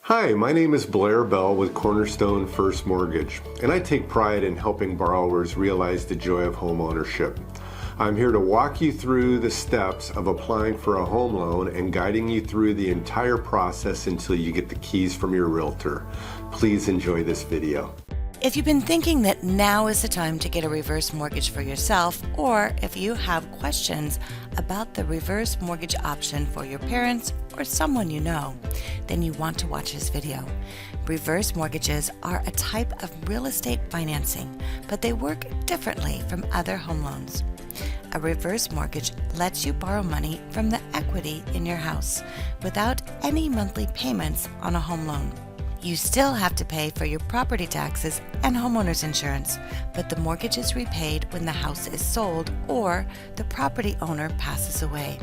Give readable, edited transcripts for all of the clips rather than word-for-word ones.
Hi, my name is Blair Bell with Cornerstone First Mortgage, and I take pride in helping borrowers realize the joy of home ownership. I'm here to walk you through the steps of applying for a home loan and guiding you through the entire process until you get the keys from your realtor. Please enjoy this video. If you've been thinking that now is the time to get a reverse mortgage for yourself, or if you have questions about the reverse mortgage option for your parents or someone you know, then you want to watch this video. Reverse mortgages are a type of real estate financing, but they work differently from other home loans. A reverse mortgage lets you borrow money from the equity in your house without any monthly payments on a home loan. You still have to pay for your property taxes and homeowner's insurance, but the mortgage is repaid when the house is sold or the property owner passes away.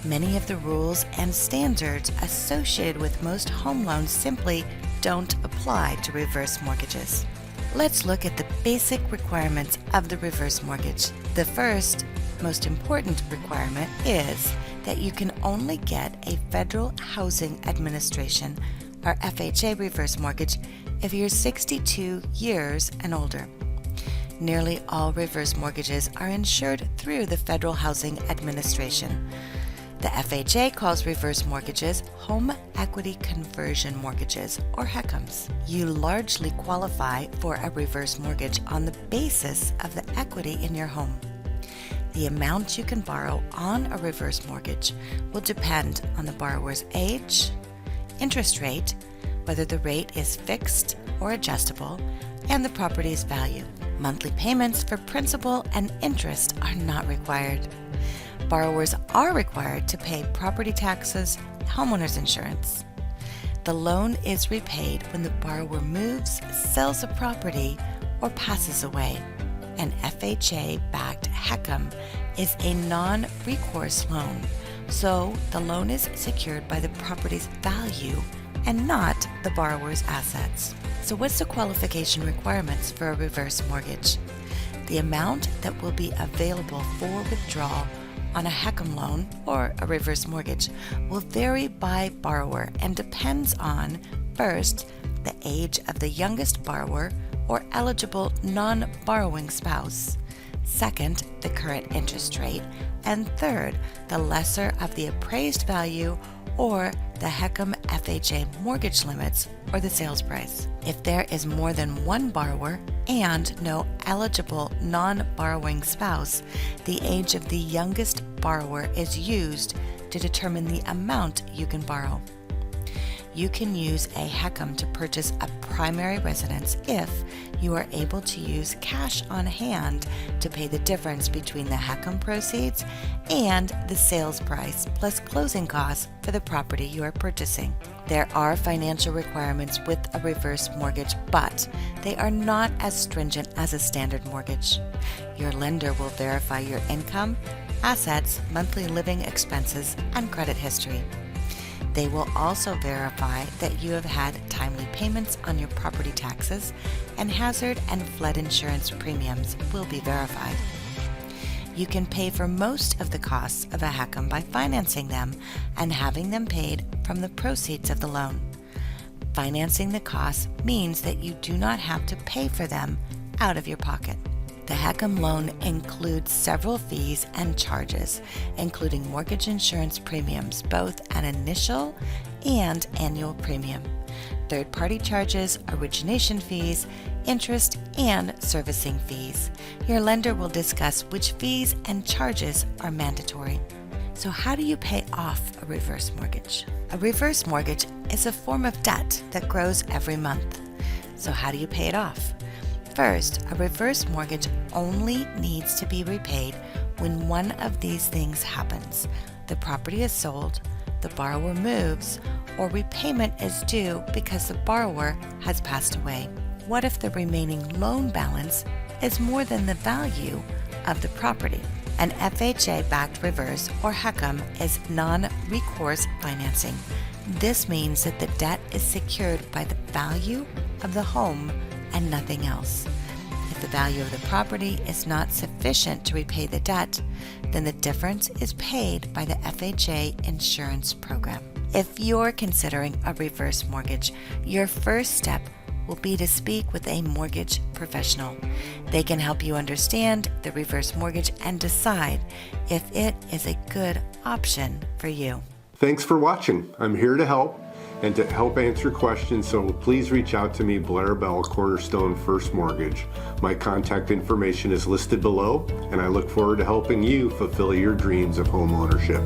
Many of the rules and standards associated with most home loans simply don't apply to reverse mortgages. Let's look at the basic requirements of the reverse mortgage. The first, most important requirement is that you can only get a Federal Housing Administration or FHA reverse mortgage if you're 62 years and older. Nearly all reverse mortgages are insured through the Federal Housing Administration. The FHA calls reverse mortgages home equity conversion mortgages, or HECMs. You largely qualify for a reverse mortgage on the basis of the equity in your home. The amount you can borrow on a reverse mortgage will depend on the borrower's age, interest rate, whether the rate is fixed or adjustable, and the property's value. Monthly payments for principal and interest are not required. Borrowers are required to pay property taxes, homeowner's insurance. The loan is repaid when the borrower moves, sells a property, or passes away. An FHA-backed HECM is a non-recourse loan, so the loan is secured by the property's value and not the borrower's assets. So what's the qualification requirements for a reverse mortgage? The amount that will be available for withdrawal on a HECM loan or a reverse mortgage will vary by borrower and depends on, first, the age of the youngest borrower or eligible non-borrowing spouse, second, the current interest rate, and third, the lesser of the appraised value or the HECM FHA mortgage limits or the sales price. If there is more than one borrower and no eligible non-borrowing spouse, the age of the youngest borrower is used to determine the amount you can borrow. You can use a HECM to purchase a primary residence if you are able to use cash on hand to pay the difference between the HECM proceeds and the sales price plus closing costs for the property you are purchasing. There are financial requirements with a reverse mortgage, but they are not as stringent as a standard mortgage. Your lender will verify your income, assets, monthly living expenses, and credit history. They will also verify that you have had timely payments on your property taxes, and hazard and flood insurance premiums will be verified. You can pay for most of the costs of a HECM by financing them and having them paid from the proceeds of the loan. Financing the costs means that you do not have to pay for them out of your pocket. The HECM loan includes several fees and charges, including mortgage insurance premiums, both an initial and annual premium, third-party charges, origination fees, interest, and servicing fees. Your lender will discuss which fees and charges are mandatory. So how do you pay off a reverse mortgage? A reverse mortgage is a form of debt that grows every month. So how do you pay it off? First, a reverse mortgage only needs to be repaid when one of these things happens. The property is sold, the borrower moves, or repayment is due because the borrower has passed away. What if the remaining loan balance is more than the value of the property? An FHA-backed reverse or HECM is non-recourse financing. This means that the debt is secured by the value of the home and nothing else. If the value of the property is not sufficient to repay the debt, then the difference is paid by the FHA insurance program. If you're considering a reverse mortgage, your first step will be to speak with a mortgage professional. They can help you understand the reverse mortgage and decide if it is a good option for you. Thanks for watching. I'm here to help and to help answer questions, so please reach out to me, Blair Bell, Cornerstone First Mortgage. My contact information is listed below, and I look forward to helping you fulfill your dreams of home ownership.